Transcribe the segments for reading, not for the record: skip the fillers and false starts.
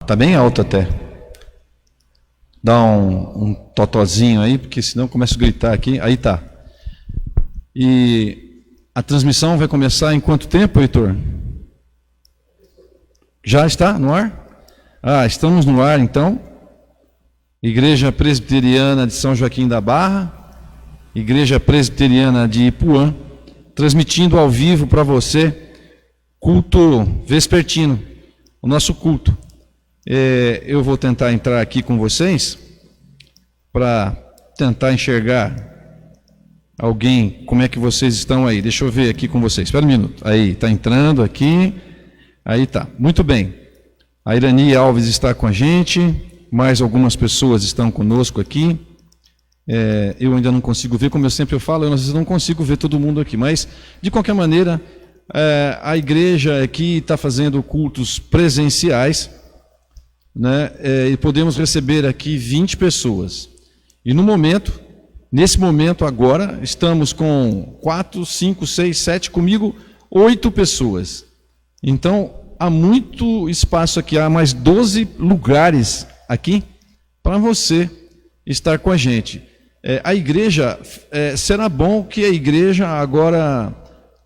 Tá bem alto até. Dá um totozinho aí, porque senão eu começo a gritar aqui. Aí tá. E a transmissão vai começar em quanto tempo, Heitor? Já está no ar? Estamos no ar então. Igreja Presbiteriana de São Joaquim da Barra, Igreja Presbiteriana de Ipuã, transmitindo ao vivo para você, culto vespertino, o nosso culto. Eu vou tentar entrar aqui com vocês, para tentar enxergar alguém, como é que vocês estão aí. Deixa eu ver aqui com vocês, espera um minuto. Aí, está entrando aqui, aí está, muito bem. A Irani Alves está com a gente, mais algumas pessoas estão conosco aqui. Eu ainda não consigo ver, como eu sempre falo, eu às vezes não consigo ver todo mundo aqui, mas de qualquer maneira, a igreja aqui está fazendo cultos presenciais, né? E podemos receber aqui 20 pessoas. E nesse momento agora, estamos com 4, 5, 6, 7, comigo 8 pessoas. Então, há muito espaço aqui, há mais 12 lugares aqui para você estar com a gente. A igreja, será bom que a igreja agora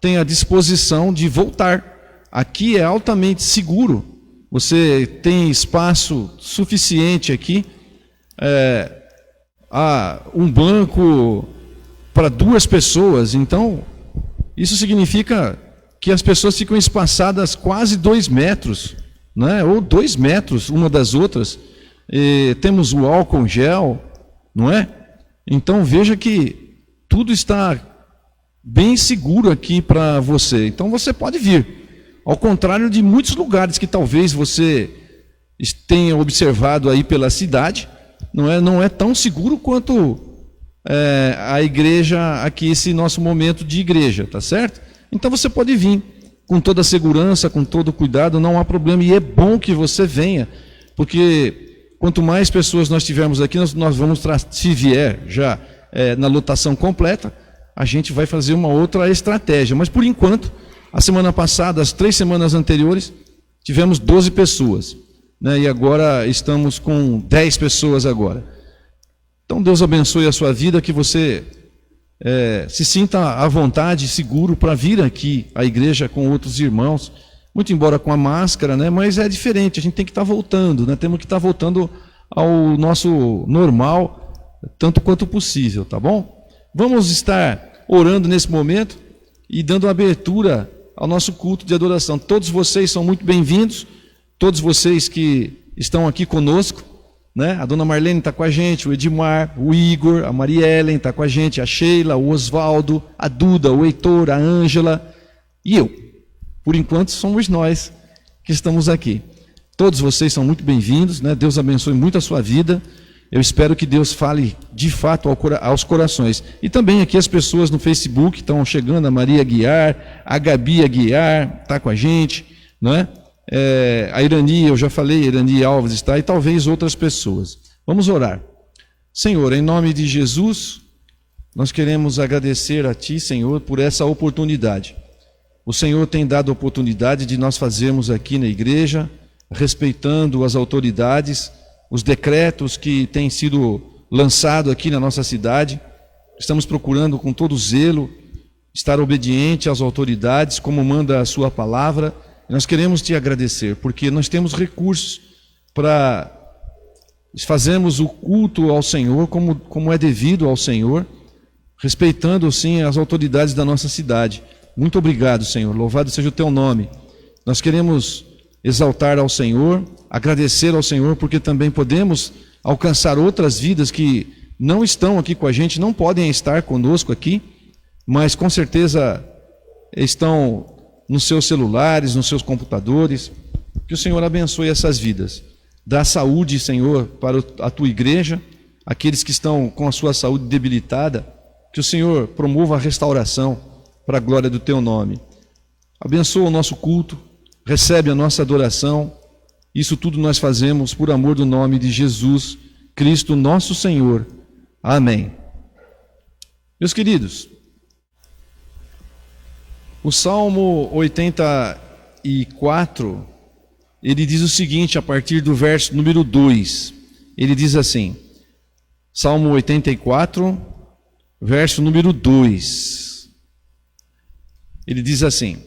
tenha disposição de voltar. Aqui é altamente seguro, você tem espaço suficiente aqui, há um banco para 2 pessoas, então isso significa que as pessoas ficam espaçadas quase 2 metros, né? Ou 2 metros uma das outras. Temos o álcool gel, não é? Então veja que tudo está bem seguro aqui para você. Então você pode vir. Ao contrário de muitos lugares que talvez você tenha observado aí pela cidade, não é tão seguro quanto a igreja aqui, esse nosso momento de igreja, tá certo? Então você pode vir com toda a segurança, com todo o cuidado, não há problema, e é bom que você venha, porque quanto mais pessoas nós tivermos aqui, nós vamos, se vier já na lotação completa, a gente vai fazer uma outra estratégia, mas por enquanto, a semana passada, as 3 semanas anteriores, tivemos 12 pessoas, né? E agora estamos com 10 pessoas agora. Então Deus abençoe a sua vida, que você se sinta à vontade, seguro para vir aqui à igreja com outros irmãos, muito embora com a máscara, né? Mas é diferente, a gente tem que estar voltando, né? Temos que estar voltando ao nosso normal, tanto quanto possível, tá bom? Vamos estar orando nesse momento e dando abertura ao nosso culto de adoração. Todos vocês são muito bem-vindos, todos vocês que estão aqui conosco, né? A dona Marlene está com a gente, o Edmar, o Igor, a Maria Ellen está com a gente, a Sheila, o Osvaldo, a Duda, o Heitor, a Ângela e eu. Por enquanto somos nós que estamos aqui. Todos vocês são muito bem-vindos, né? Deus abençoe muito a sua vida. Eu espero que Deus fale de fato aos corações. E também aqui as pessoas no Facebook estão chegando, a Maria Guiar, a Gabi Aguiar está com a gente, não é? A Irani, eu já falei, a Irani Alves está, e talvez outras pessoas. Vamos orar. Senhor, em nome de Jesus, nós queremos agradecer a Ti, Senhor, por essa oportunidade. O Senhor tem dado a oportunidade de nós fazermos aqui na igreja, respeitando as autoridades, os decretos que têm sido lançados aqui na nossa cidade. Estamos procurando com todo zelo estar obediente às autoridades, como manda a Sua palavra. Nós queremos Te agradecer, porque nós temos recursos para fazermos o culto ao Senhor como é devido ao Senhor, respeitando, sim, as autoridades da nossa cidade. Muito obrigado, Senhor. Louvado seja o Teu nome. Nós queremos exaltar ao Senhor, agradecer ao Senhor, porque também podemos alcançar outras vidas que não estão aqui com a gente, não podem estar conosco aqui, mas com certeza estão nos seus celulares, nos seus computadores. Que o Senhor abençoe essas vidas. Dá saúde, Senhor, para a Tua igreja, aqueles que estão com a sua saúde debilitada, que o Senhor promova a restauração para a glória do Teu nome. Abençoa o nosso culto, recebe a nossa adoração. Isso tudo nós fazemos por amor do nome de Jesus Cristo, nosso Senhor. Amém. Meus queridos, o Salmo 84, ele diz o seguinte, a partir do verso número 2. Ele diz assim, Salmo 84, verso número 2. Ele diz assim: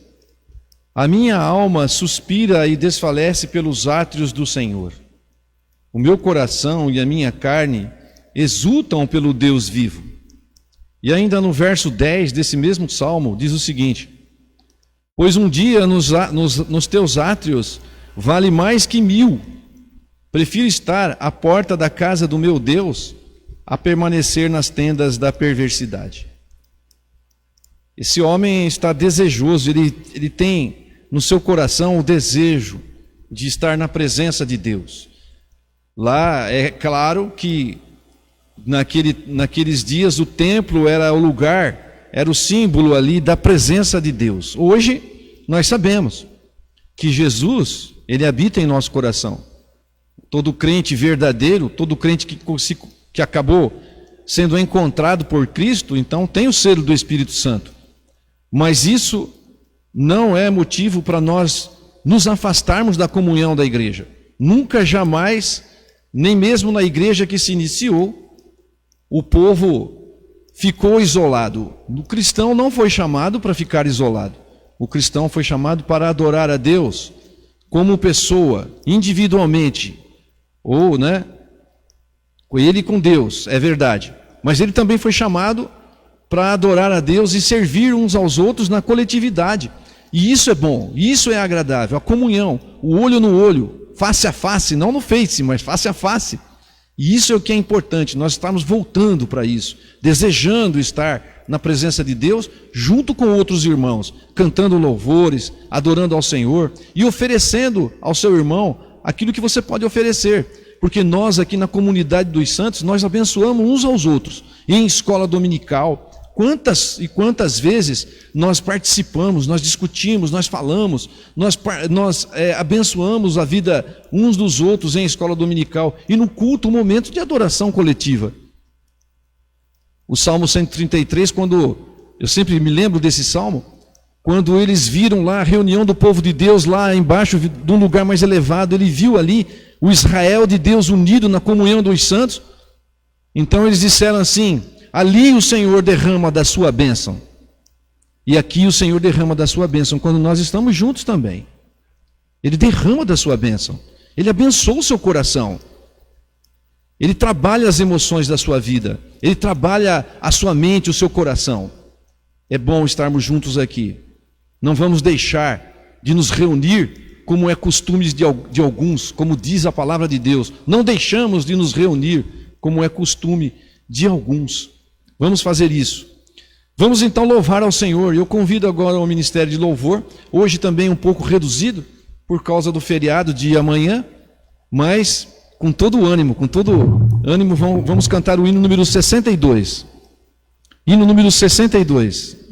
a minha alma suspira e desfalece pelos átrios do Senhor. O meu coração e a minha carne exultam pelo Deus vivo. E ainda no verso 10 desse mesmo salmo, diz o seguinte: pois um dia nos teus átrios vale mais que 1000. Prefiro estar à porta da casa do meu Deus a permanecer nas tendas da perversidade. Esse homem está desejoso, ele tem no seu coração o desejo de estar na presença de Deus. Lá é claro que naqueles dias o templo era o lugar, era o símbolo ali da presença de Deus. Hoje nós sabemos que Jesus, ele habita em nosso coração. Todo crente verdadeiro, todo crente que acabou sendo encontrado por Cristo, então tem o selo do Espírito Santo. Mas isso não é motivo para nós nos afastarmos da comunhão da igreja. Nunca, jamais, nem mesmo na igreja que se iniciou, o povo ficou isolado. O cristão não foi chamado para ficar isolado. O cristão foi chamado para adorar a Deus como pessoa, individualmente. Ou, ele com Deus, é verdade. Mas ele também foi chamado para adorar a Deus e servir uns aos outros na coletividade. E isso é bom, isso é agradável, a comunhão, o olho no olho, face a face, não no face, mas face a face. E isso é o que é importante, nós estamos voltando para isso, desejando estar na presença de Deus, junto com outros irmãos, cantando louvores, adorando ao Senhor e oferecendo ao seu irmão aquilo que você pode oferecer. Porque nós aqui na comunidade dos santos, nós abençoamos uns aos outros, em escola dominical. Quantas e quantas vezes nós participamos, nós discutimos, nós falamos, nós abençoamos a vida uns dos outros em escola dominical e no culto, um momento de adoração coletiva. O Salmo 133, quando eu sempre me lembro desse salmo, quando eles viram lá a reunião do povo de Deus lá embaixo de um lugar mais elevado, ele viu ali o Israel de Deus unido na comunhão dos santos. Então eles disseram assim: ali o Senhor derrama da sua bênção. E aqui o Senhor derrama da sua bênção quando nós estamos juntos também. Ele derrama da sua bênção. Ele abençoa o seu coração. Ele trabalha as emoções da sua vida. Ele trabalha a sua mente, o seu coração. É bom estarmos juntos aqui. Não vamos deixar de nos reunir como é costume de alguns, como diz a palavra de Deus. Não deixamos de nos reunir como é costume de alguns. Vamos fazer isso. Vamos então louvar ao Senhor. Eu convido agora o Ministério de Louvor, hoje também um pouco reduzido, por causa do feriado de amanhã, mas com todo ânimo, vamos cantar o hino número 62. Hino número 62.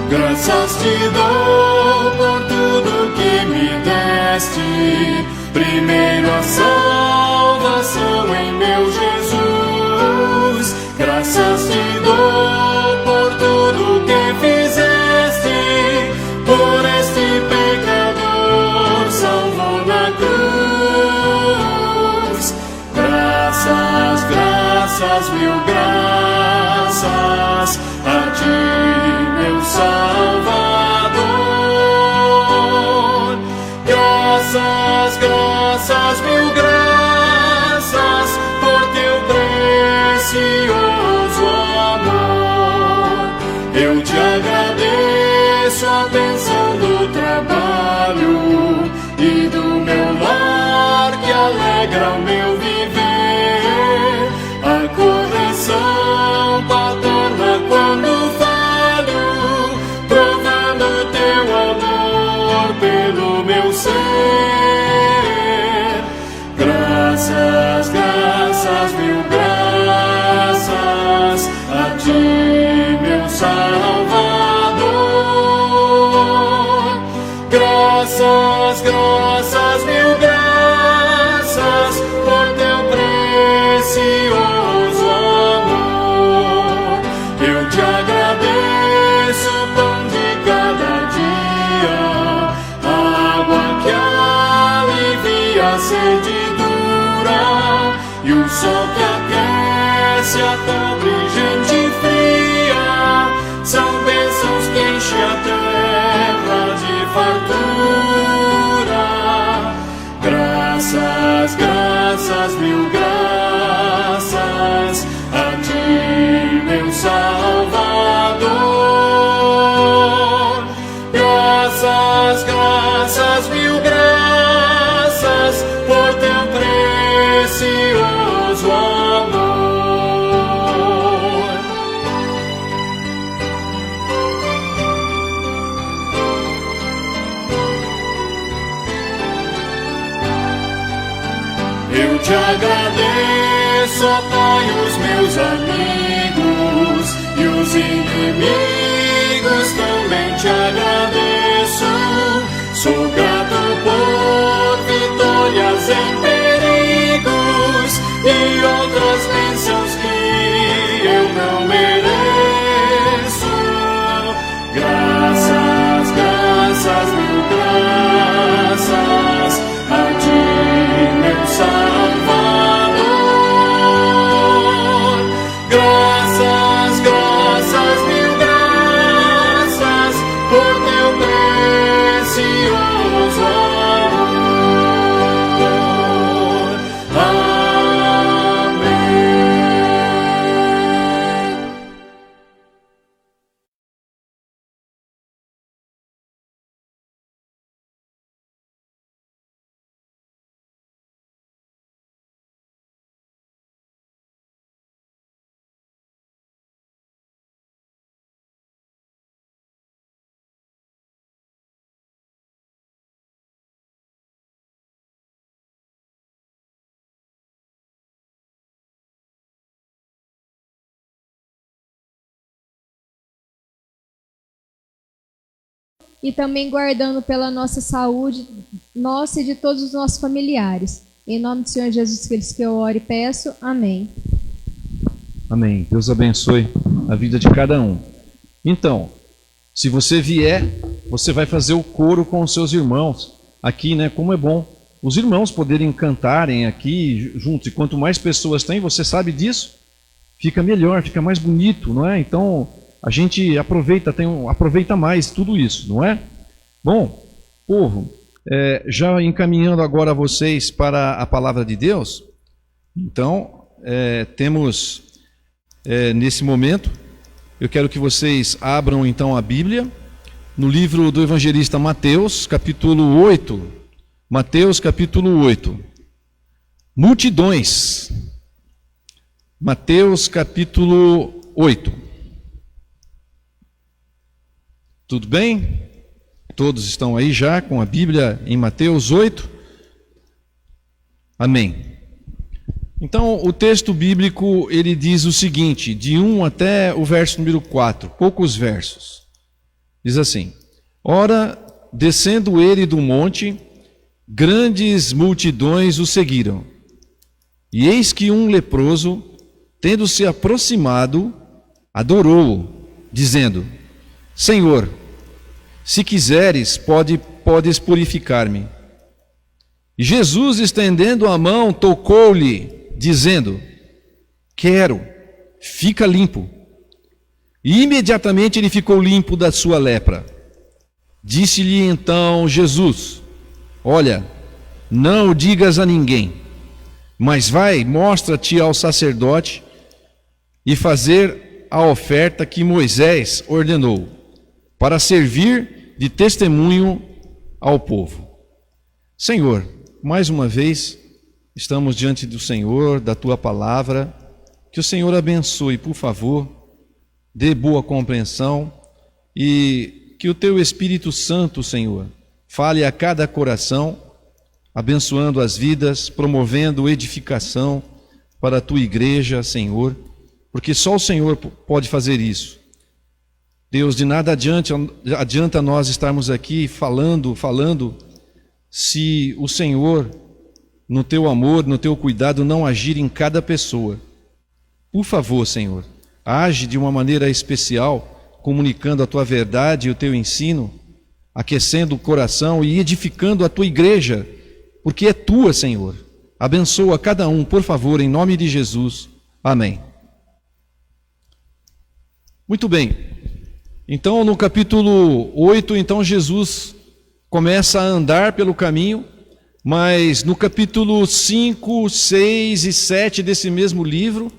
Graças te dou por tudo que me deste, primeiro a salvação em meu Jesus. Graças te dou por tudo que fizeste, por este pecador salvou na cruz. Graças, graças, mil graças a ti, meu Salvador. Graças, graças, mil graças por teu precioso amor. Eu alegra o meu viver, a correção paterna quando falho, provando teu amor pelo meu ser. Graças, graças, mil graças a ti, meu Salvador. Graças, graças, mil graças por teu precioso amor. Eu te agradeço, pão de cada dia, água que alivia a sede dura e o sol que aquece a tão brilhante fria. São bênçãos que enchem a terra de fartura. Graças, graças, mil graças a ti, meu Salvador. Graças, graças, mil graças por teu precioso amor. Eu te agradeço, ó Pai, os meus amigos e os inimigos também te agradeço. Sou grato por vitórias em perigos e outras bênçãos que eu não mereço. Graças, graças, mil graças a ti, meu Salvador. Graças, graças, mil graças por teu precioso amor. Amém. E também guardando pela nossa saúde, nossa e de todos os nossos familiares. Em nome do Senhor Jesus Cristo que eu oro e peço. Amém. Amém. Deus abençoe a vida de cada um. Então, se você vier, você vai fazer o coro com os seus irmãos. Aqui, né? Como é bom os irmãos poderem cantarem aqui juntos. E quanto mais pessoas tem, você sabe disso, fica melhor, fica mais bonito, não é? Então, a gente aproveita mais tudo isso, não é? Bom, povo, já encaminhando agora vocês para a palavra de Deus, então, temos nesse momento, eu quero que vocês abram então a Bíblia, no livro do evangelista Mateus, capítulo 8. Mateus, capítulo 8. Multidões. Mateus, capítulo 8. Tudo bem? Todos estão aí já com a Bíblia em Mateus 8? Amém. Então, o texto bíblico, ele diz o seguinte, de 1 até o verso número 4, poucos versos. Diz assim: Ora, descendo ele do monte, grandes multidões o seguiram. E eis que um leproso, tendo se aproximado, adorou-o, dizendo: Senhor, se quiseres, podes purificar-me. E Jesus, estendendo a mão, tocou-lhe, dizendo: Quero, fica limpo. E imediatamente ele ficou limpo da sua lepra. Disse-lhe então Jesus: Olha, não o digas a ninguém, mas vai, mostra-te ao sacerdote e fazer a oferta que Moisés ordenou, para servir de testemunho ao povo. Senhor, mais uma vez, estamos diante do Senhor, da Tua palavra. Que o Senhor abençoe, por favor, dê boa compreensão e que o Teu Espírito Santo, Senhor, fale a cada coração, abençoando as vidas, promovendo edificação para a Tua igreja, Senhor, porque só o Senhor pode fazer isso. Deus, de nada adianta nós estarmos aqui falando, se o Senhor, no Teu amor, no Teu cuidado, não agir em cada pessoa. Por favor, Senhor, age de uma maneira especial, comunicando a Tua verdade e o Teu ensino, aquecendo o coração e edificando a Tua igreja, porque é Tua, Senhor. Abençoa cada um, por favor, em nome de Jesus. Amém. Muito bem. Então, no capítulo 8, então Jesus começa a andar pelo caminho, mas no capítulo 5, 6 e 7 desse mesmo livro,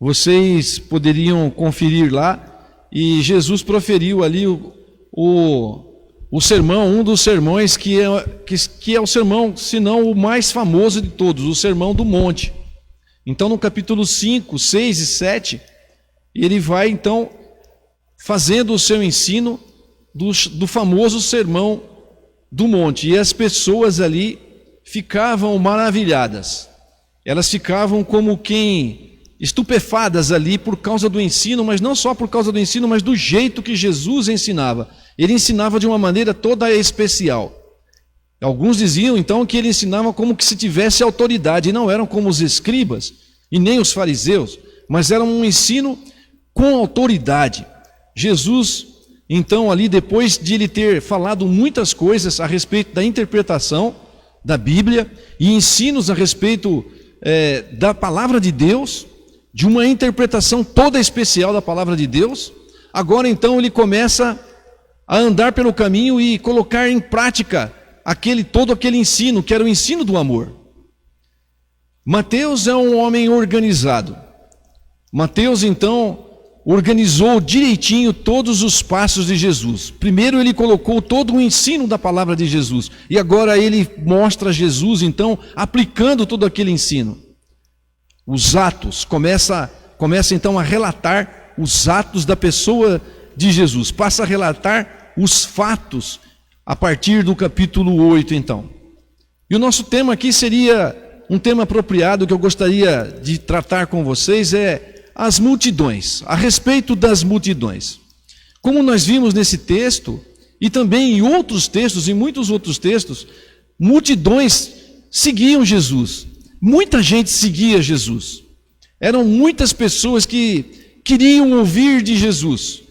vocês poderiam conferir lá, e Jesus proferiu ali o sermão, um dos sermões que é o sermão, se não o mais famoso de todos, o Sermão do Monte. Então, no capítulo 5, 6 e 7, ele vai então fazendo o seu ensino do famoso Sermão do Monte. E as pessoas ali ficavam maravilhadas. Elas ficavam como quem estupefadas ali por causa do ensino, mas não só por causa do ensino, mas do jeito que Jesus ensinava. Ele ensinava de uma maneira toda especial. Alguns diziam então que ele ensinava como que se tivesse autoridade, e não eram como os escribas e nem os fariseus, mas era um ensino com autoridade. Jesus, então, ali depois de ele ter falado muitas coisas a respeito da interpretação da Bíblia e ensinos a respeito da palavra de Deus, de uma interpretação toda especial da palavra de Deus, agora então ele começa a andar pelo caminho e colocar em prática todo aquele ensino, que era o ensino do amor. Mateus é um homem organizado. Mateus, então, organizou direitinho todos os passos de Jesus. Primeiro ele colocou todo o ensino da palavra de Jesus, e agora ele mostra Jesus, então, aplicando todo aquele ensino. Os atos, começa então a relatar os atos da pessoa de Jesus, passa a relatar os fatos a partir do capítulo 8, então. E o nosso tema aqui seria um tema apropriado que eu gostaria de tratar com vocês, as multidões, a respeito das multidões. Como nós vimos nesse texto, e também em outros textos, em muitos outros textos, multidões seguiam Jesus. Muita gente seguia Jesus. Eram muitas pessoas que queriam ouvir de Jesus,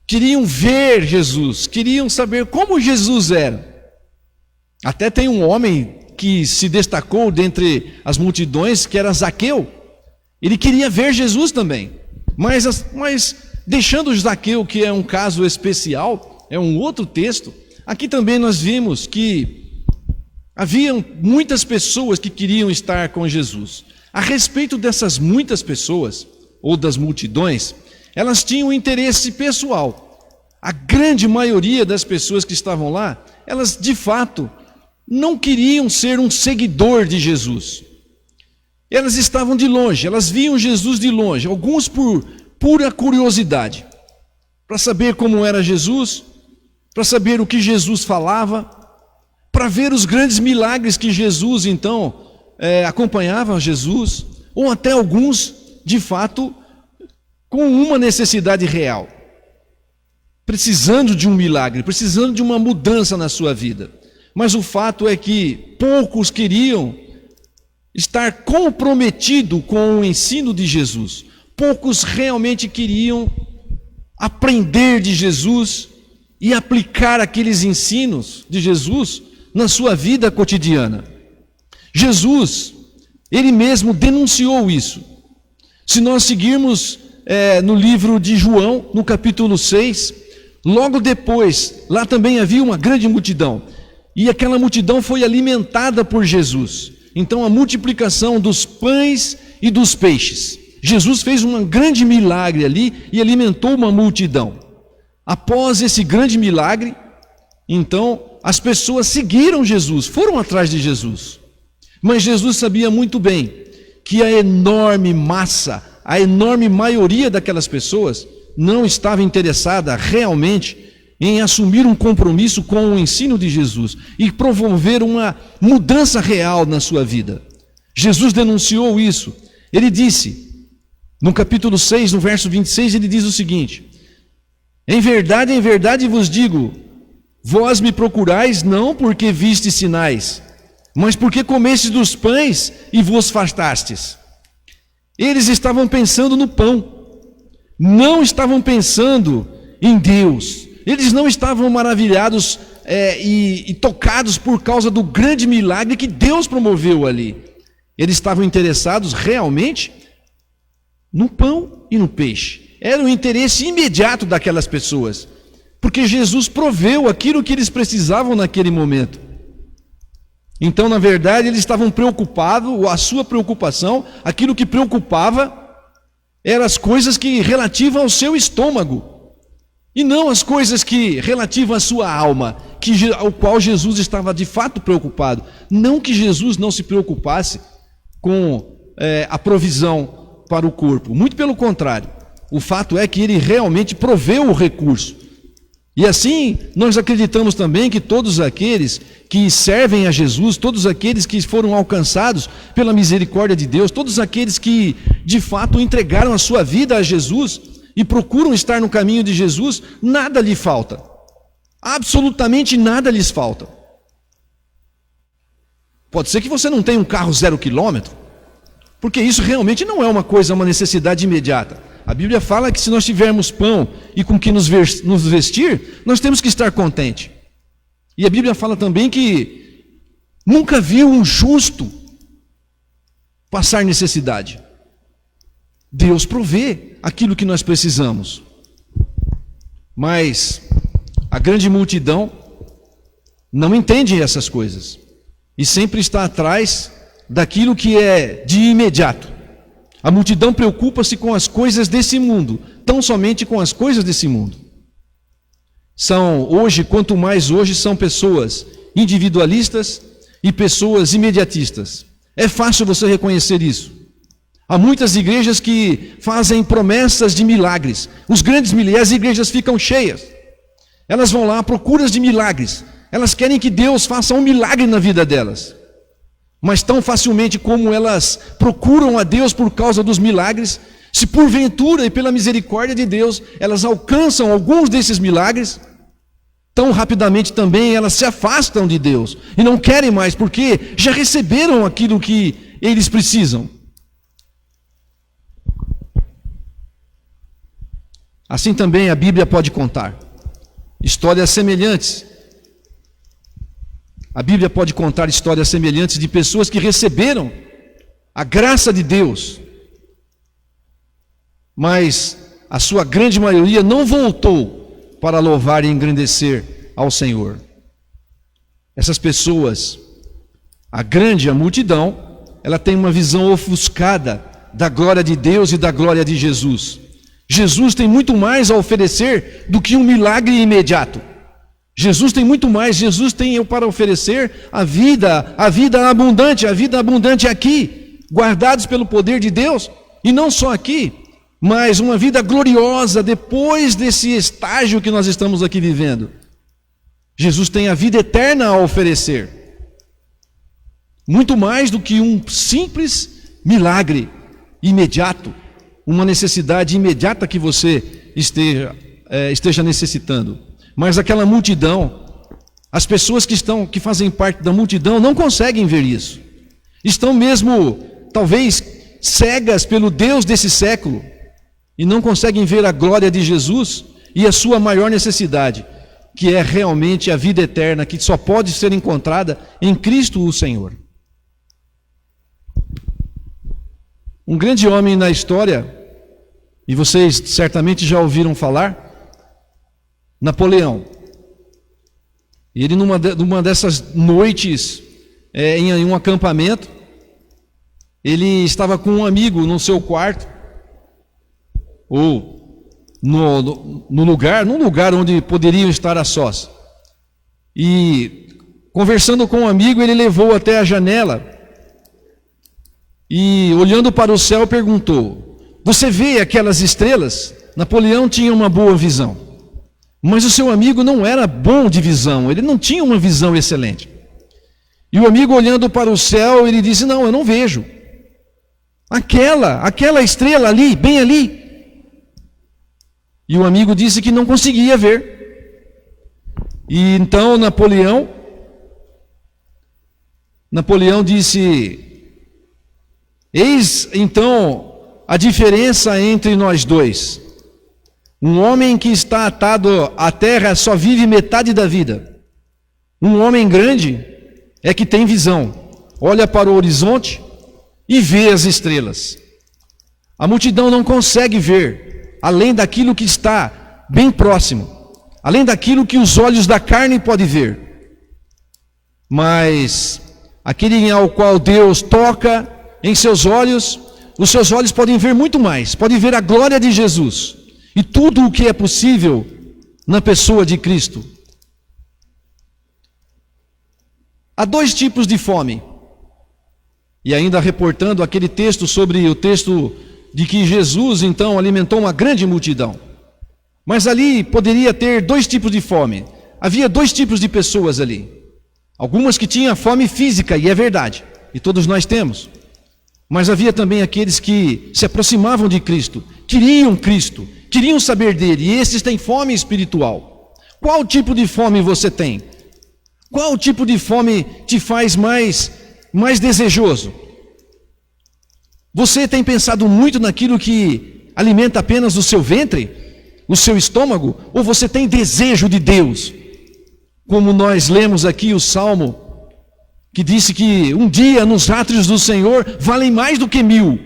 queriam ver Jesus, queriam saber como Jesus era. Até tem um homem que se destacou dentre as multidões, que era Zaqueu. Ele queria ver Jesus também, mas deixando Zaqueu, que é um caso especial, é um outro texto, aqui também nós vimos que haviam muitas pessoas que queriam estar com Jesus. A respeito dessas muitas pessoas, ou das multidões, elas tinham interesse pessoal. A grande maioria das pessoas que estavam lá, elas de fato não queriam ser um seguidor de Jesus. Elas estavam de longe, elas viam Jesus de longe, alguns por pura curiosidade, para saber como era Jesus, para saber o que Jesus falava, para ver os grandes milagres que Jesus então acompanhava Jesus, ou até alguns, de fato, com uma necessidade real, precisando de um milagre, precisando de uma mudança na sua vida. Mas o fato é que poucos queriam estar comprometido com o ensino de Jesus. Poucos realmente queriam aprender de Jesus e aplicar aqueles ensinos de Jesus na sua vida cotidiana. Jesus, ele mesmo denunciou isso. Se nós seguirmos no livro de João, no capítulo 6, logo depois, lá também havia uma grande multidão, e aquela multidão foi alimentada por Jesus. Então a multiplicação dos pães e dos peixes. Jesus fez um grande milagre ali e alimentou uma multidão. Após esse grande milagre, então as pessoas seguiram Jesus, foram atrás de Jesus. Mas Jesus sabia muito bem que a enorme massa, a enorme maioria daquelas pessoas não estava interessada realmente em assumir um compromisso com o ensino de Jesus e promover uma mudança real na sua vida. Jesus denunciou isso. Ele disse, no capítulo 6, no verso 26, ele diz o seguinte: em verdade vos digo, vós me procurais não porque vistes sinais, mas porque comestes dos pães e vos fartastes. Eles estavam pensando no pão, não estavam pensando em Deus. Eles não estavam maravilhados e tocados por causa do grande milagre que Deus promoveu ali. Eles estavam interessados realmente no pão e no peixe. Era o interesse imediato daquelas pessoas, porque Jesus proveu aquilo que eles precisavam naquele momento. Então, na verdade, eles estavam preocupados, a sua preocupação, aquilo que preocupava, eram as coisas que relativam ao seu estômago, e não as coisas que relativam à sua alma, ao qual Jesus estava de fato preocupado. Não que Jesus não se preocupasse com a provisão para o corpo, muito pelo contrário. O fato é que ele realmente proveu o recurso. E assim, nós acreditamos também que todos aqueles que servem a Jesus, todos aqueles que foram alcançados pela misericórdia de Deus, todos aqueles que de fato entregaram a sua vida a Jesus e procuram estar no caminho de Jesus, nada lhe falta. Absolutamente nada lhes falta. Pode ser que você não tenha um carro 0 quilômetro, porque isso realmente não é uma necessidade imediata. A Bíblia fala que se nós tivermos pão e com que nos vestir, nós temos que estar contente. E a Bíblia fala também que nunca viu um justo passar necessidade. Deus provê aquilo que nós precisamos. Mas a grande multidão não entende essas coisas e sempre está atrás daquilo que é de imediato. A multidão preocupa-se com as coisas desse mundo, tão somente com as coisas desse mundo. Quanto mais hoje, são pessoas individualistas e pessoas imediatistas. É fácil você reconhecer isso. Há muitas igrejas que fazem promessas de milagres. Os grandes milagres, as igrejas ficam cheias. Elas vão lá à procura de milagres. Elas querem que Deus faça um milagre na vida delas. Mas tão facilmente como elas procuram a Deus por causa dos milagres, se porventura e pela misericórdia de Deus elas alcançam alguns desses milagres, tão rapidamente também elas se afastam de Deus e não querem mais, porque já receberam aquilo que eles precisam. Assim também a Bíblia pode contar histórias semelhantes. A Bíblia pode contar histórias semelhantes de pessoas que receberam a graça de Deus, mas a sua grande maioria não voltou para louvar e engrandecer ao Senhor. Essas pessoas, a multidão, ela tem uma visão ofuscada da glória de Deus e da glória de Jesus. Jesus tem muito mais a oferecer do que um milagre imediato. Jesus tem muito mais, Jesus tem para oferecer a vida abundante aqui, guardados pelo poder de Deus, e não só aqui, mas uma vida gloriosa depois desse estágio que nós estamos aqui vivendo. Jesus tem a vida eterna a oferecer, muito mais do que um simples milagre imediato, uma necessidade imediata que você esteja necessitando. Mas aquela multidão, as pessoas que fazem parte da multidão não conseguem ver isso. Estão mesmo, talvez, cegas pelo Deus desse século e não conseguem ver a glória de Jesus e a sua maior necessidade, que é realmente a vida eterna, que só pode ser encontrada em Cristo o Senhor. Um grande homem na história, e vocês certamente já ouviram falar, Napoleão. Ele numa dessas noites em um acampamento, ele estava com um amigo no seu quarto, ou num lugar onde poderiam estar a sós. E conversando com um amigo, ele levou até a janela e olhando para o céu perguntou: você vê aquelas estrelas? Napoleão tinha uma boa visão, mas o seu amigo não era bom de visão, ele não tinha uma visão excelente. E o amigo, olhando para o céu, ele disse: não, eu não vejo. Aquela estrela ali, bem ali. E o amigo disse que não conseguia ver. E então Napoleão disse: eis então a diferença entre nós dois. Um homem que está atado à terra só vive metade da vida. Um homem grande é que tem visão, olha para o horizonte e vê as estrelas. A multidão não consegue ver além daquilo que está bem próximo, além daquilo que os olhos da carne podem ver. Mas aquele ao qual Deus toca em seus olhos, os seus olhos podem ver muito mais, podem ver a glória de Jesus e tudo o que é possível na pessoa de Cristo. Há dois tipos de fome. E ainda reportando aquele texto sobre o texto de que Jesus então alimentou uma grande multidão. Mas ali poderia ter dois tipos de fome. Havia dois tipos de pessoas ali. Algumas que tinham fome física, e é verdade, e todos nós temos. Mas havia também aqueles que se aproximavam de Cristo, queriam saber dele, e esses têm fome espiritual. Qual tipo de fome você tem? Qual tipo de fome te faz mais desejoso? Você tem pensado muito naquilo que alimenta apenas o seu ventre, o seu estômago, ou você tem desejo de Deus? Como nós lemos aqui o Salmo, que disse que um dia nos átrios do Senhor valem mais do que 1000.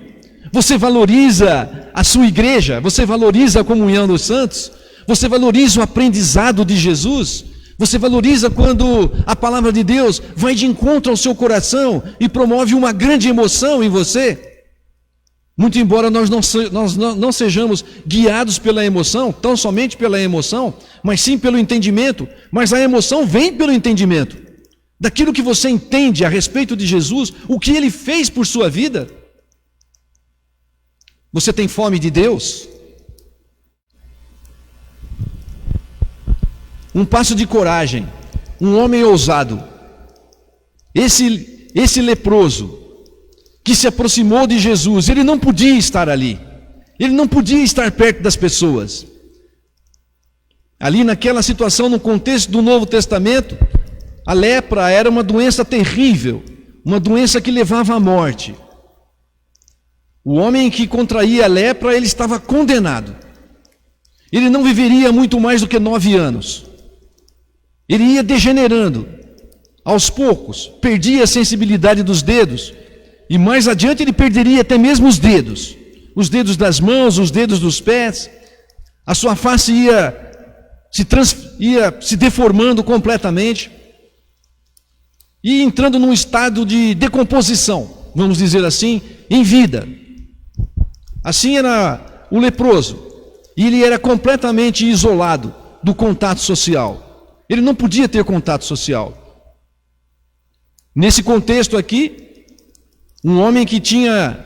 Você valoriza a sua igreja, você valoriza a comunhão dos santos, você valoriza o aprendizado de Jesus, você valoriza quando a palavra de Deus vai de encontro ao seu coração e promove uma grande emoção em você. Muito embora nós não sejamos guiados pela emoção, tão somente pela emoção, mas sim pelo entendimento. Mas a emoção vem pelo entendimento. Daquilo que você entende a respeito de Jesus, o que Ele fez por sua vida. Você tem fome de Deus? Um passo de coragem, um homem ousado. Esse leproso que se aproximou de Jesus, ele não podia estar ali. Ele não podia estar perto das pessoas. Ali naquela situação, no contexto do Novo Testamento, a lepra era uma doença terrível, uma doença que levava à morte. O homem que contraía a lepra, ele estava condenado. Ele não viveria muito mais do que 9 anos. Ele ia degenerando. Aos poucos, perdia a sensibilidade dos dedos. E mais adiante ele perderia até mesmo os dedos das mãos, os dedos dos pés. A sua face ia se deformando completamente. E entrando num estado de decomposição, vamos dizer assim, em vida. Assim era o leproso. E ele era completamente isolado do contato social. Ele não podia ter contato social. Nesse contexto aqui, um homem que tinha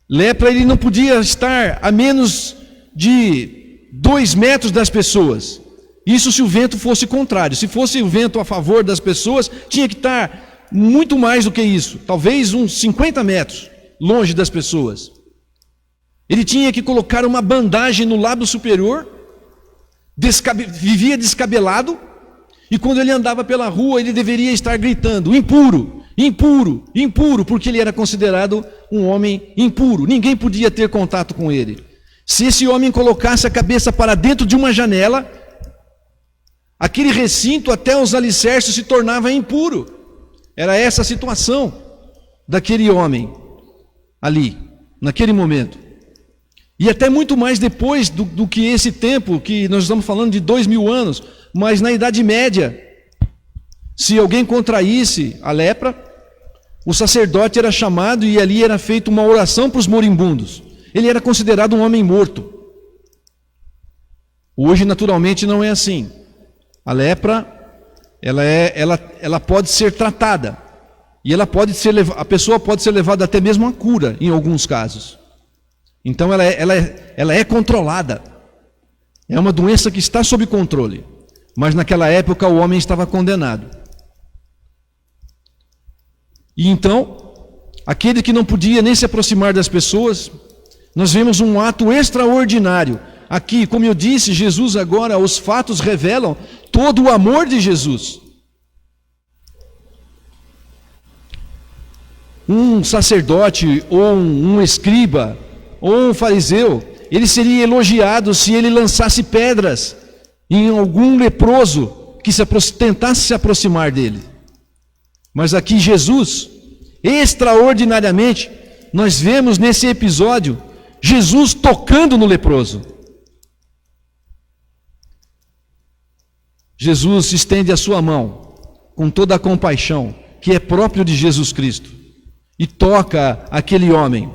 lepra, ele não podia estar a menos de 2 metros das pessoas. Isso se o vento fosse contrário. Se fosse o vento a favor das pessoas, tinha que estar muito mais do que isso. Talvez uns 50 metros longe das pessoas. Ele tinha que colocar uma bandagem no lábio superior, vivia descabelado, e quando ele andava pela rua, ele deveria estar gritando: impuro, impuro, impuro, porque ele era considerado um homem impuro. Ninguém podia ter contato com ele. Se esse homem colocasse a cabeça para dentro de uma janela, aquele recinto até os alicerces se tornava impuro. Era essa a situação daquele homem ali, naquele momento. E até muito mais depois do que esse tempo, que nós estamos falando de 2000 anos, mas na Idade Média, se alguém contraísse a lepra, o sacerdote era chamado e ali era feita uma oração para os moribundos. Ele era considerado um homem morto. Hoje, naturalmente, não é assim. A lepra, ela pode ser tratada. E a pessoa pode ser levada até mesmo à cura, em alguns casos. Então ela é controlada. É uma doença que está sob controle. Mas naquela época o homem estava condenado. E então, aquele que não podia nem se aproximar das pessoas, nós vemos um ato extraordinário. Aqui, como eu disse, Jesus agora, os fatos revelam todo o amor de Jesus. Um sacerdote, ou um escriba, ou um fariseu, ele seria elogiado se ele lançasse pedras em algum leproso que tentasse se aproximar dele. Mas aqui Jesus, extraordinariamente, nós vemos nesse episódio, Jesus tocando no leproso. Jesus estende a sua mão, com toda a compaixão, que é próprio de Jesus Cristo, e toca aquele homem.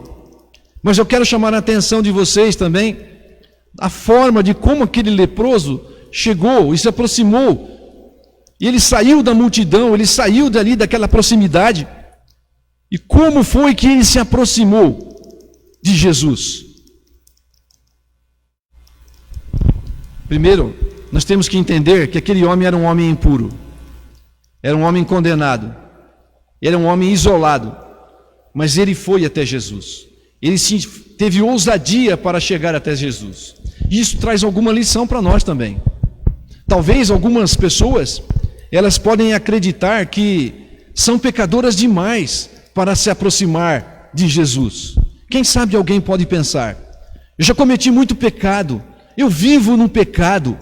Mas eu quero chamar a atenção de vocês também, a forma de como aquele leproso chegou e se aproximou. E ele saiu da multidão, ele saiu dali daquela proximidade. E como foi que ele se aproximou de Jesus? Primeiro, nós temos que entender que aquele homem era um homem impuro. Era um homem condenado. Era um homem isolado. Mas ele foi até Jesus. Ele teve ousadia para chegar até Jesus. E isso traz alguma lição para nós também. Talvez algumas pessoas, elas podem acreditar que são pecadoras demais para se aproximar de Jesus. Quem sabe alguém pode pensar: eu já cometi muito pecado, eu vivo no pecado,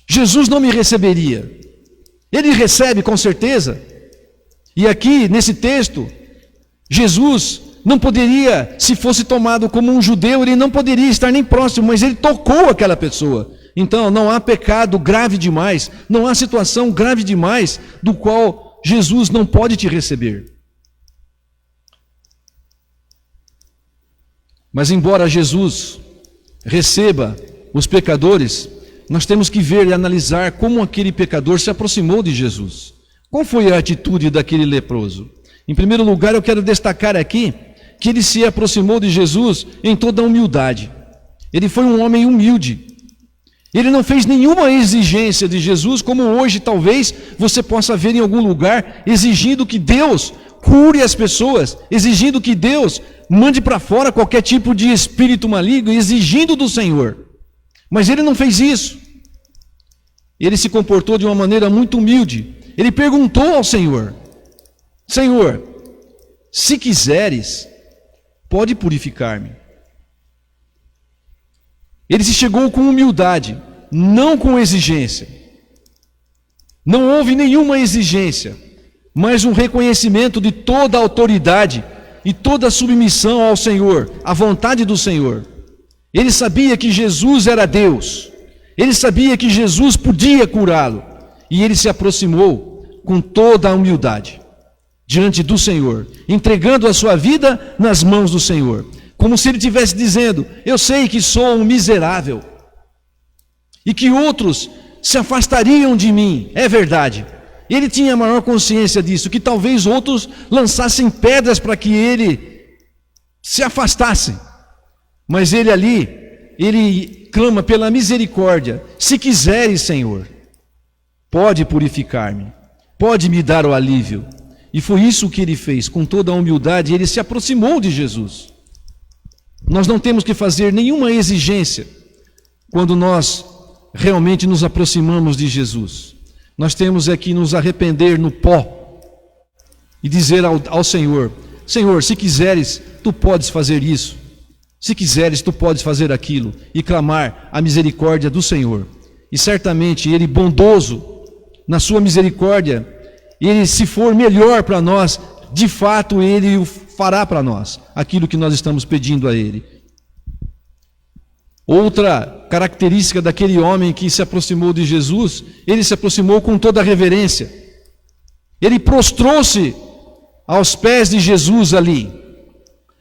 Jesus não me receberia. Ele recebe com certeza. E aqui nesse texto, Jesus não poderia, se fosse tomado como um judeu, ele não poderia estar nem próximo, mas ele tocou aquela pessoa. Então não há pecado grave demais, não há situação grave demais do qual Jesus não pode te receber. Mas embora Jesus receba os pecadores, nós temos que ver e analisar como aquele pecador se aproximou de Jesus. Qual foi a atitude daquele leproso? Em primeiro lugar, eu quero destacar aqui que ele se aproximou de Jesus em toda a humildade. Ele foi um homem humilde. Ele não fez nenhuma exigência de Jesus, como hoje talvez você possa ver em algum lugar, exigindo que Deus cure as pessoas, exigindo que Deus mande para fora qualquer tipo de espírito maligno, exigindo do Senhor. Mas ele não fez isso. Ele se comportou de uma maneira muito humilde. Ele perguntou ao Senhor: Senhor, se quiseres, pode purificar-me. Ele se chegou com humildade, não com exigência. Não houve nenhuma exigência, mas um reconhecimento de toda a autoridade e toda a submissão ao Senhor, à vontade do Senhor. Ele sabia que Jesus era Deus. Ele sabia que Jesus podia curá-lo. E ele se aproximou com toda a humildade diante do Senhor, entregando a sua vida nas mãos do Senhor, como se ele estivesse dizendo: eu sei que sou um miserável e que outros se afastariam de mim, é verdade. Ele tinha a maior consciência disso, que talvez outros lançassem pedras para que ele se afastasse, mas ele ali, ele clama pela misericórdia: se quiseres, Senhor, pode purificar-me, pode me dar o alívio. E foi isso que ele fez, com toda a humildade. Ele se aproximou de Jesus. Nós não temos que fazer nenhuma exigência quando nós realmente nos aproximamos de Jesus. Nós temos é que nos arrepender no pó e dizer ao Senhor: Senhor, se quiseres, tu podes fazer isso. Se quiseres, tu podes fazer aquilo. E clamar a misericórdia do Senhor. E certamente Ele, bondoso, na sua misericórdia, Ele, se for melhor para nós, de fato Ele o fará para nós, aquilo que nós estamos pedindo a Ele. Outra característica daquele homem que se aproximou de Jesus, ele se aproximou com toda a reverência. Ele prostrou-se aos pés de Jesus ali.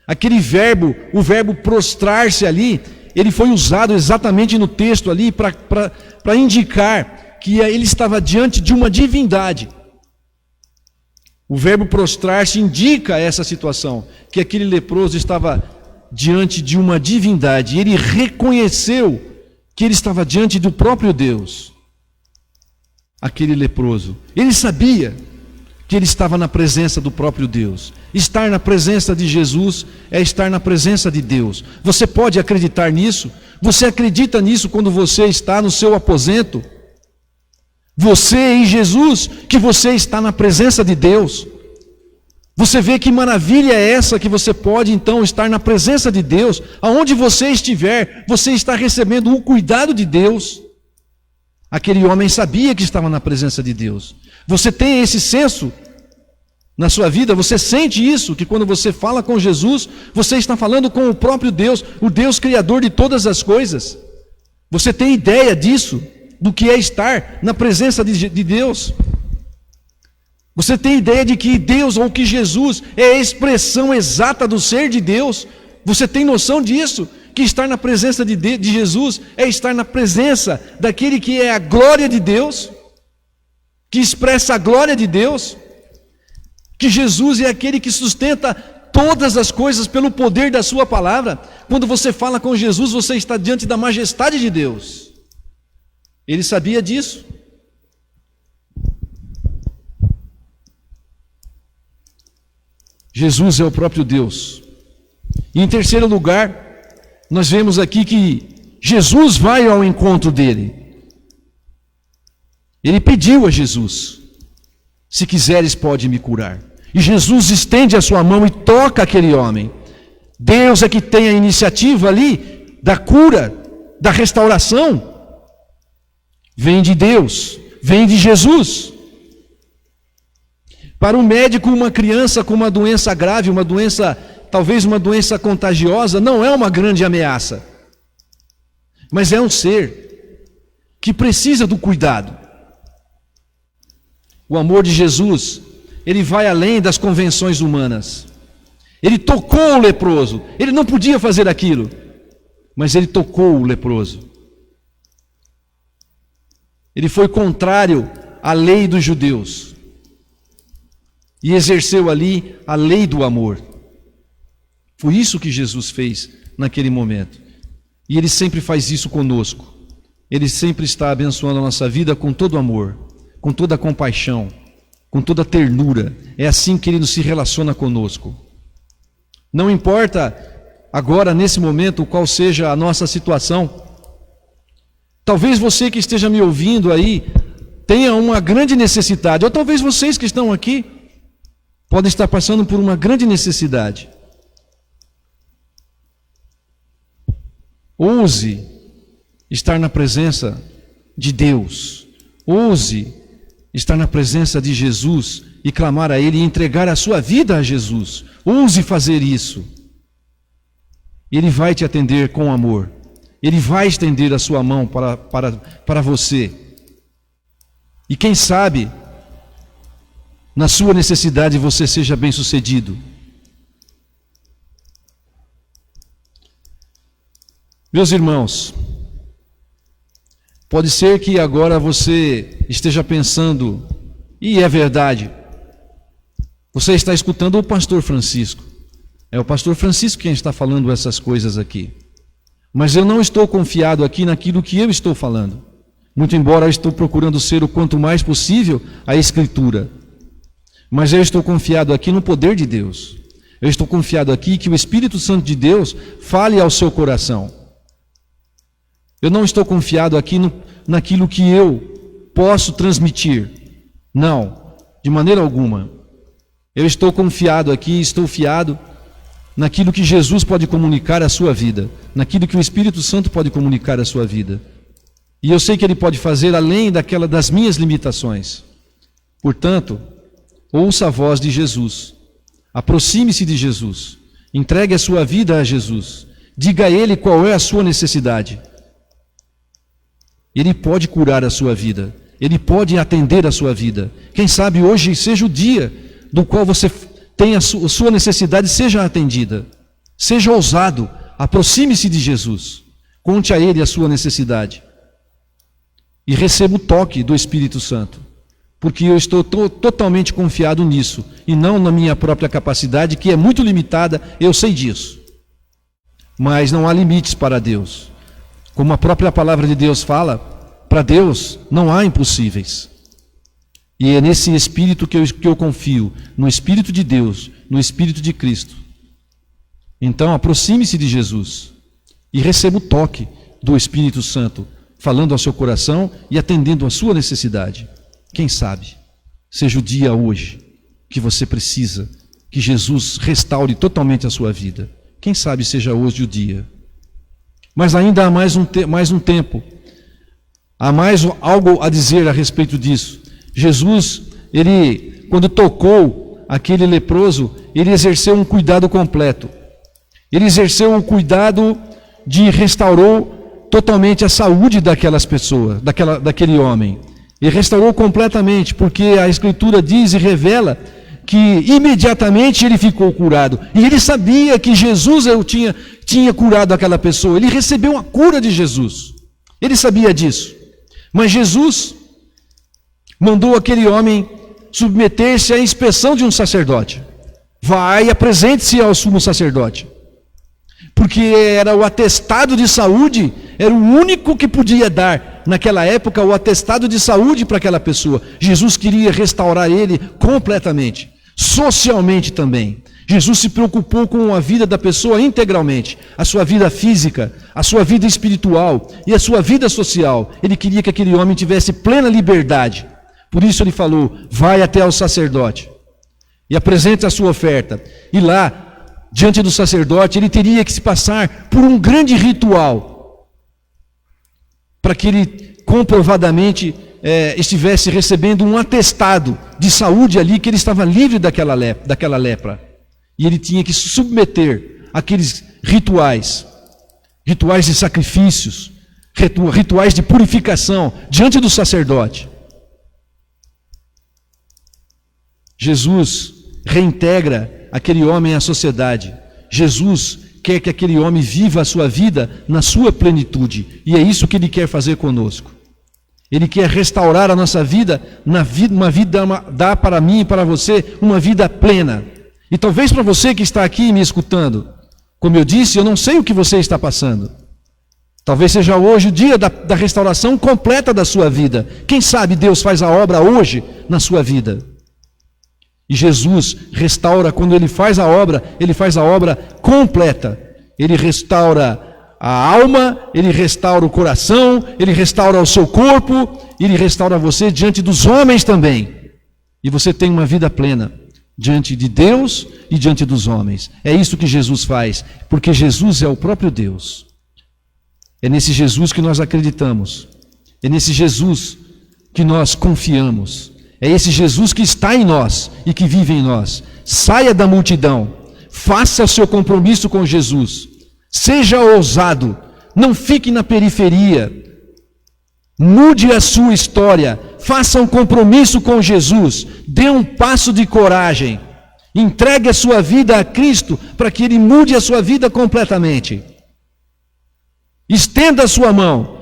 Aquele verbo, o verbo prostrar-se ali, ele foi usado exatamente no texto ali para indicar que ele estava diante de uma divindade. O verbo prostrar-se indica essa situação, que aquele leproso estava diante de uma divindade. Ele reconheceu que ele estava diante do próprio Deus. Aquele leproso. Ele sabia que ele estava na presença do próprio Deus. Estar na presença de Jesus é estar na presença de Deus. Você pode acreditar nisso? Você acredita nisso quando você está no seu aposento? Você e Jesus, que você está na presença de Deus. Você vê que maravilha é essa que você pode então estar na presença de Deus. Aonde você estiver, você está recebendo o cuidado de Deus. Aquele homem sabia que estava na presença de Deus. Você tem esse senso na sua vida? Você sente isso? Que quando você fala com Jesus, você está falando com o próprio Deus, o Deus criador de todas as coisas. Você tem ideia disso? Do que é estar na presença de Deus? Você tem ideia de que Deus ou que Jesus é a expressão exata do ser de Deus? Você tem noção disso? Que estar na presença de Jesus é estar na presença daquele que é a glória de Deus, que expressa a glória de Deus, que Jesus é aquele que sustenta todas as coisas pelo poder da sua palavra. Quando você fala com Jesus, você está diante da majestade de Deus. Ele sabia disso. Jesus é o próprio Deus. E em terceiro lugar, nós vemos aqui que Jesus vai ao encontro dele. Ele pediu a Jesus: se quiseres, pode me curar. E Jesus estende a sua mão e toca aquele homem. Deus é que tem a iniciativa ali da cura, da restauração. Vem de Deus, vem de Jesus. Para um médico, uma criança com uma doença grave, uma doença, talvez uma doença contagiosa, não é uma grande ameaça. Mas é um ser que precisa do cuidado. O amor de Jesus, ele vai além das convenções humanas. Ele tocou o leproso. Ele não podia fazer aquilo, mas ele tocou o leproso. Ele foi contrário à lei dos judeus e exerceu ali a lei do amor. Foi isso que Jesus fez naquele momento. E Ele sempre faz isso conosco. Ele sempre está abençoando a nossa vida com todo amor, com toda compaixão, com toda ternura. É assim que Ele se relaciona conosco. Não importa agora, nesse momento, qual seja a nossa situação. Talvez você que esteja me ouvindo aí tenha uma grande necessidade, ou talvez vocês que estão aqui podem estar passando por uma grande necessidade. Ouse estar na presença de Deus. Ouse estar na presença de Jesus e clamar a Ele e entregar a sua vida a Jesus. Ouse fazer isso. Ele vai te atender com amor. Ele vai estender a sua mão para você. E quem sabe, na sua necessidade você seja bem-sucedido. Meus irmãos, pode ser que agora você esteja pensando, e é verdade, você está escutando o pastor Francisco. É o pastor Francisco quem está falando essas coisas aqui. Mas eu não estou confiado aqui naquilo que eu estou falando. Muito embora eu estou procurando ser o quanto mais possível a Escritura. Mas eu estou confiado aqui no poder de Deus. Eu estou confiado aqui que o Espírito Santo de Deus fale ao seu coração. Eu não estou confiado aqui naquilo que eu posso transmitir. Não, de maneira alguma. Eu estou confiado aqui, estou fiado naquilo que Jesus pode comunicar à sua vida, naquilo que o Espírito Santo pode comunicar à sua vida. E eu sei que Ele pode fazer além das minhas limitações. Portanto, ouça a voz de Jesus, aproxime-se de Jesus, entregue a sua vida a Jesus, diga a Ele qual é a sua necessidade. Ele pode curar a sua vida, Ele pode atender a sua vida. Quem sabe hoje seja o dia do qual você tem a sua necessidade seja atendida. Seja ousado, aproxime-se de Jesus, conte a Ele a sua necessidade e receba o toque do Espírito Santo. porque eu estou totalmente confiado nisso, e não na minha própria capacidade, que é muito limitada, eu sei disso. Mas não há limites para Deus. Como a própria palavra de Deus fala, para Deus não há impossíveis. E é nesse Espírito que eu confio, no Espírito de Deus, no Espírito de Cristo. Então aproxime-se de Jesus e receba o toque do Espírito Santo, falando ao seu coração e atendendo à sua necessidade. Quem sabe seja o dia hoje que você precisa que Jesus restaure totalmente a sua vida. Quem sabe seja hoje o dia. Mas ainda há mais um tempo. Há mais algo a dizer a respeito disso. Jesus, ele, quando tocou aquele leproso, ele exerceu um cuidado completo. Ele exerceu um cuidado de restaurou totalmente a saúde daquelas pessoas, daquele homem. Ele restaurou completamente, porque a Escritura diz e revela que imediatamente ele ficou curado. E ele sabia que Jesus tinha curado aquela pessoa. Ele recebeu a cura de Jesus. Ele sabia disso. Mas Jesus mandou aquele homem submeter-se à inspeção de um sacerdote. Vai e apresente-se ao sumo sacerdote. Porque era o atestado de saúde, era o único que podia dar, naquela época, o atestado de saúde para aquela pessoa. Jesus queria restaurar ele completamente, socialmente também. Jesus se preocupou com a vida da pessoa integralmente, a sua vida física, a sua vida espiritual e a sua vida social. Ele queria que aquele homem tivesse plena liberdade. Por isso ele falou, vai até o sacerdote e apresente a sua oferta. E lá, diante do sacerdote, ele teria que se passar por um grande ritual para que ele comprovadamente estivesse recebendo um atestado de saúde ali, que ele estava livre daquela lepra. E ele tinha que se submeter àqueles rituais de sacrifícios, rituais de purificação diante do sacerdote. Jesus reintegra aquele homem à sociedade. Jesus quer que aquele homem viva a sua vida na sua plenitude. E é isso que ele quer fazer conosco. Ele quer restaurar a nossa vida, dá para mim e para você uma vida plena. E talvez para você que está aqui me escutando, como eu disse, eu não sei o que você está passando. Talvez seja hoje o dia da restauração completa da sua vida. Quem sabe Deus faz a obra hoje na sua vida. E Jesus restaura, quando Ele faz a obra completa. Ele restaura a alma, Ele restaura o coração, Ele restaura o seu corpo, Ele restaura você diante dos homens também. E você tem uma vida plena diante de Deus e diante dos homens. É isso que Jesus faz, porque Jesus é o próprio Deus. É nesse Jesus que nós acreditamos. É nesse Jesus que nós confiamos. É esse Jesus que está em nós e que vive em nós. Saia da multidão, faça o seu compromisso com Jesus, seja ousado, não fique na periferia, mude a sua história, faça um compromisso com Jesus, dê um passo de coragem, entregue a sua vida a Cristo para que Ele mude a sua vida completamente. Estenda a sua mão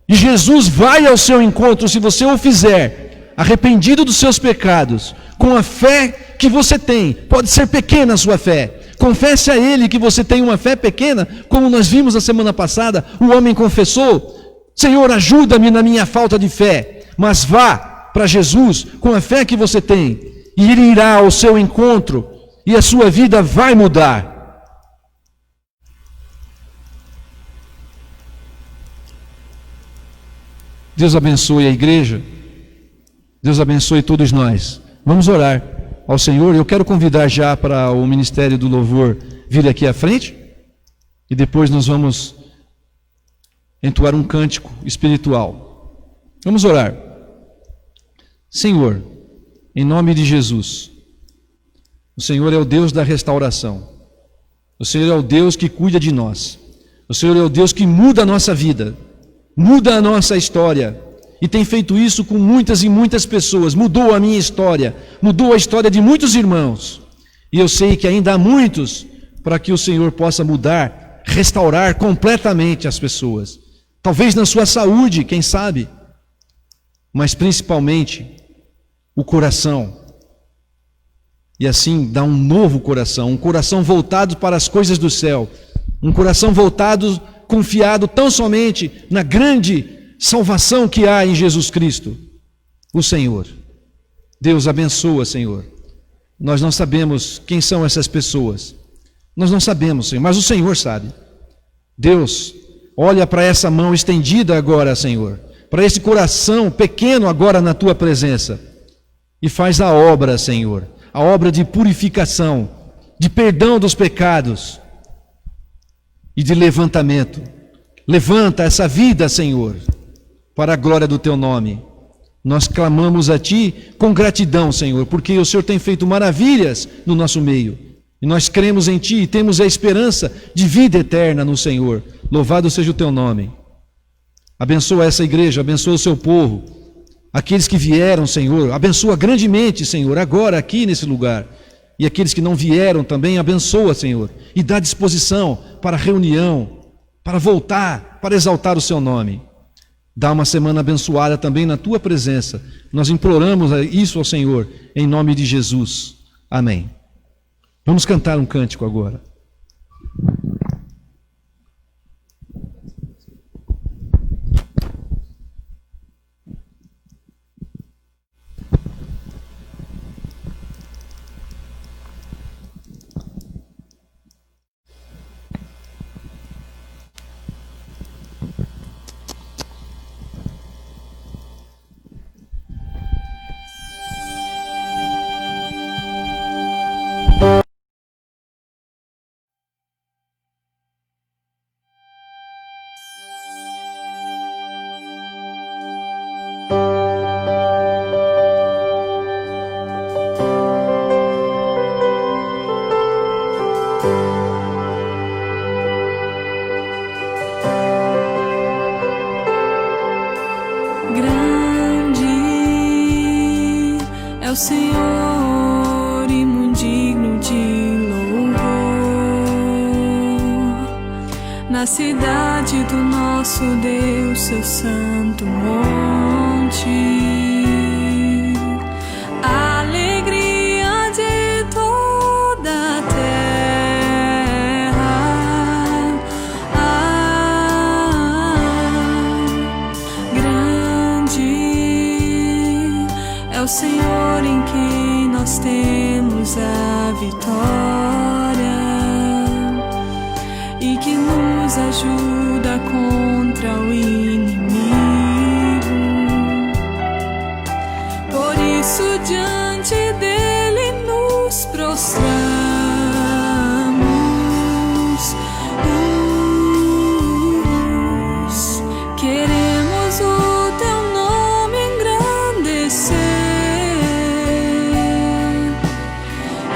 e Jesus vai ao seu encontro, se você o fizer, arrependido dos seus pecados, com a fé que você tem. Pode ser pequena a sua fé. Confesse a Ele que você tem uma fé pequena, como nós vimos na semana passada, o homem confessou, Senhor, ajuda-me na minha falta de fé. Mas vá para Jesus com a fé que você tem, e Ele irá ao seu encontro, e a sua vida vai mudar. Deus abençoe a igreja. Deus abençoe todos nós. Vamos orar ao Senhor. Eu quero convidar já para o Ministério do Louvor vir aqui à frente. E depois nós vamos entoar um cântico espiritual. Vamos orar. Senhor, em nome de Jesus, o Senhor é o Deus da restauração. O Senhor é o Deus que cuida de nós. O Senhor é o Deus que muda a nossa vida, muda a nossa história. E tem feito isso com muitas e muitas pessoas. Mudou a minha história, mudou a história de muitos irmãos. E eu sei que ainda há muitos para que o Senhor possa mudar, restaurar completamente as pessoas. Talvez na sua saúde, quem sabe? Mas principalmente o coração. E assim dá um novo coração, um coração voltado para as coisas do céu, um coração voltado, confiado tão somente na grande salvação que há em Jesus Cristo, o Senhor. Deus abençoa, Senhor. Nós não sabemos quem são essas pessoas. Nós não sabemos, Senhor, mas o Senhor sabe. Deus, olha para essa mão estendida agora, Senhor, para esse coração pequeno agora na Tua presença, e faz a obra, Senhor, a obra de purificação, de perdão dos pecados e de levantamento. Levanta essa vida, Senhor, para a glória do Teu nome. Nós clamamos a Ti com gratidão, Senhor, porque o Senhor tem feito maravilhas no nosso meio. E nós cremos em Ti e temos a esperança de vida eterna no Senhor. Louvado seja o Teu nome. Abençoa essa igreja, abençoa o Seu povo. Aqueles que vieram, Senhor, abençoa grandemente, Senhor, agora aqui nesse lugar. E aqueles que não vieram também, abençoa, Senhor. E dá disposição para a reunião, para voltar, para exaltar o Seu nome. Dá uma semana abençoada também na Tua presença. Nós imploramos isso ao Senhor, em nome de Jesus. Amém. Vamos cantar um cântico agora. o Senhor e muito digno de louvor. Na cidade do nosso Deus, seu santo monte, a alegria de toda a terra. Grande é o Senhor em quem nós temos a vitória e que nos ajuda contra o inimigo. Por isso diante dele nos prostramos. Queremos o teu nome engrandecer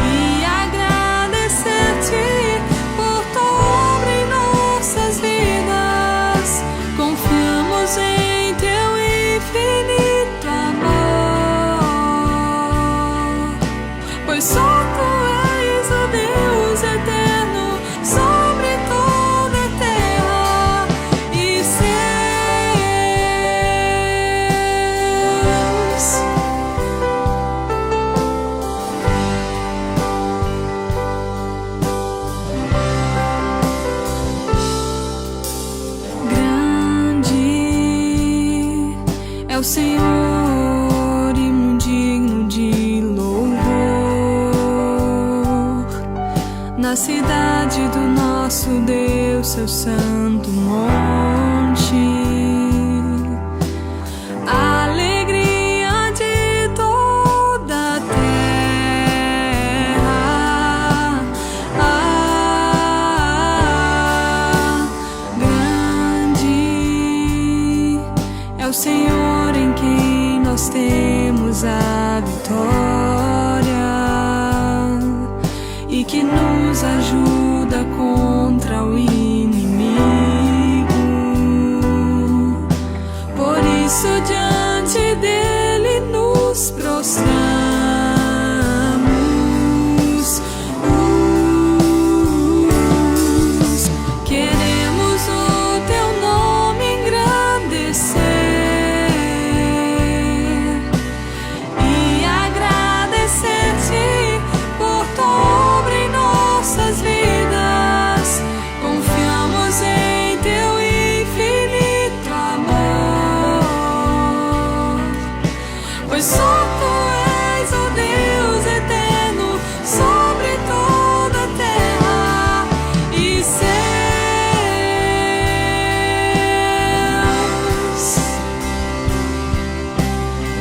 e agradecer-te por tua obra em nossas vidas. Confiamos em teu infinito amor, pois só tu és o Deus eterno sobre toda a terra e céus. Grande é o Senhor e muito digno de louvor. Na cidade do nosso Deus, seu santo monte, a alegria de toda a terra. Grande é o Senhor em quem nós temos a vitória e que nos ajuda contra o inimigo. Por isso diante dele nos prostramos. Queremos o teu nome engrandecer e és, ó Deus eterno, sobre toda a terra e céus.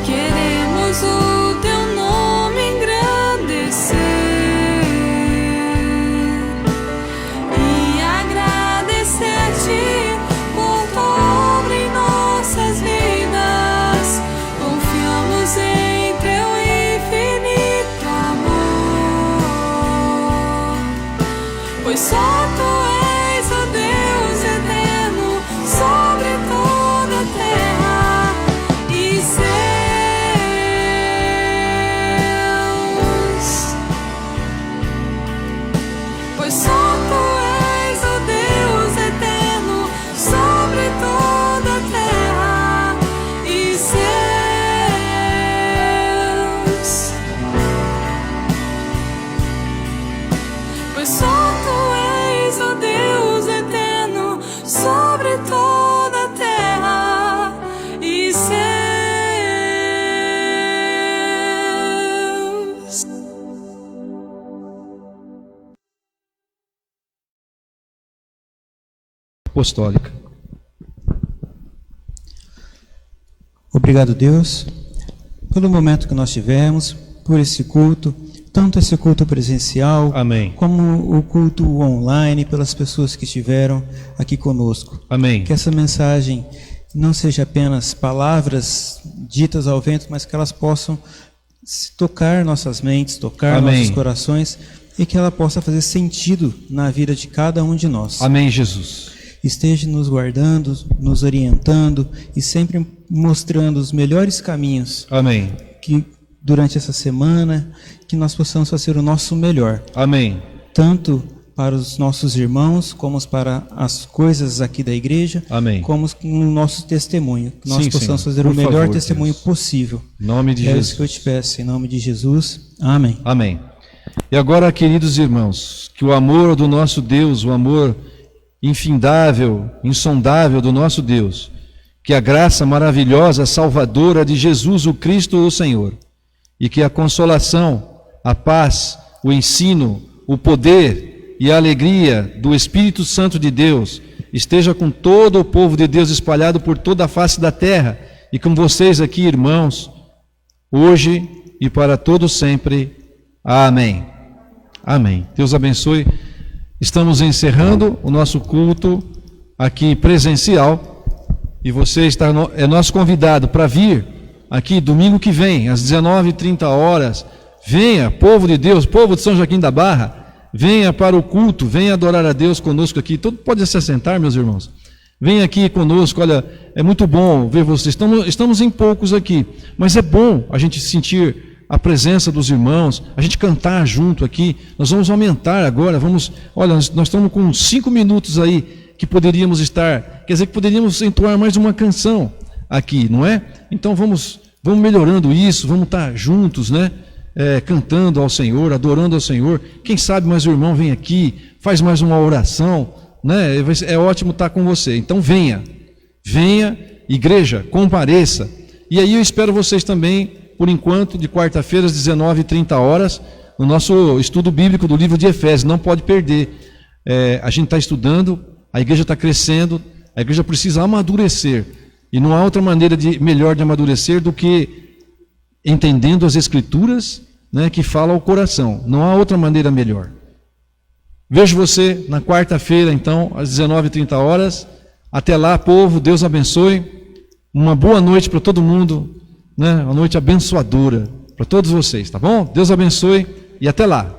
Queremos o teu nome engrandecer e agradecer-te por tua obra em nossas vidas. Confiamos em teu infinito amor, pois só tu és, ó Deus eterno, sobre toda a terra e céus. Pois só tu és, ó Deus eterno, sobre toda a terra e céus. Pois só tu és, ó Deus eterno, sobre toda a terra e céus. Apostólica. Obrigado, Deus, pelo momento que nós tivemos, por esse culto, tanto esse culto presencial, Amém. como o culto online, pelas pessoas que estiveram aqui conosco. Amém. Que essa mensagem não seja apenas palavras ditas ao vento, mas que elas possam tocar nossas mentes, tocar Amém. nossos corações, e que ela possa fazer sentido na vida de cada um de nós. Amém, Jesus. Esteja nos guardando, nos orientando e sempre mostrando os melhores caminhos Amém. que durante essa semana, que nós possamos fazer o nosso melhor, Amém. tanto para os nossos irmãos, como para as coisas aqui da igreja, Amém. como no nosso testemunho, que nós Sim, possamos Senhor. fazer Por o melhor favor, testemunho Deus. possível. Em nome de É Jesus. isso que eu te peço, em nome de Jesus. Amém. Amém. E agora, queridos irmãos, que o amor do nosso Deus, o amor infindável, insondável do nosso Deus, que a graça maravilhosa, salvadora de Jesus, o Cristo, o Senhor, e que a consolação, a paz, o ensino, o poder e a alegria do Espírito Santo de Deus esteja com todo o povo de Deus espalhado por toda a face da terra e com vocês aqui, irmãos, hoje e para todos sempre. Amém. Amém. Deus abençoe. Estamos encerrando o nosso culto aqui presencial e você é nosso convidado para vir aqui domingo que vem, às 19h30. Venha, povo de Deus, povo de São Joaquim da Barra, venha para o culto, venha adorar a Deus conosco aqui. Todo pode se assentar, meus irmãos. Venha aqui conosco, olha, é muito bom ver vocês. Estamos em poucos aqui, mas é bom a gente sentir a presença dos irmãos, a gente cantar junto aqui. Nós vamos aumentar agora, olha, nós estamos com 5 minutos aí que poderíamos estar, quer dizer que poderíamos entoar mais uma canção aqui, não é? Então vamos melhorando isso, vamos estar juntos, né? Cantando ao Senhor, adorando ao Senhor. Quem sabe mais o irmão vem aqui, faz mais uma oração, né? É ótimo estar com você. Então venha, igreja, compareça. E aí eu espero vocês também, por enquanto, de quarta-feira às 19h30, no nosso estudo bíblico do livro de Efésios. Não pode perder. A gente está estudando, a igreja está crescendo, a igreja precisa amadurecer. E não há outra maneira melhor de amadurecer do que entendendo as Escrituras, né, que falam ao coração. Não há outra maneira melhor. Vejo você na quarta-feira, então, às 19h30. Até lá, povo, Deus abençoe. Uma boa noite para todo mundo, né? Uma noite abençoadora para todos vocês, tá bom? Deus abençoe e até lá.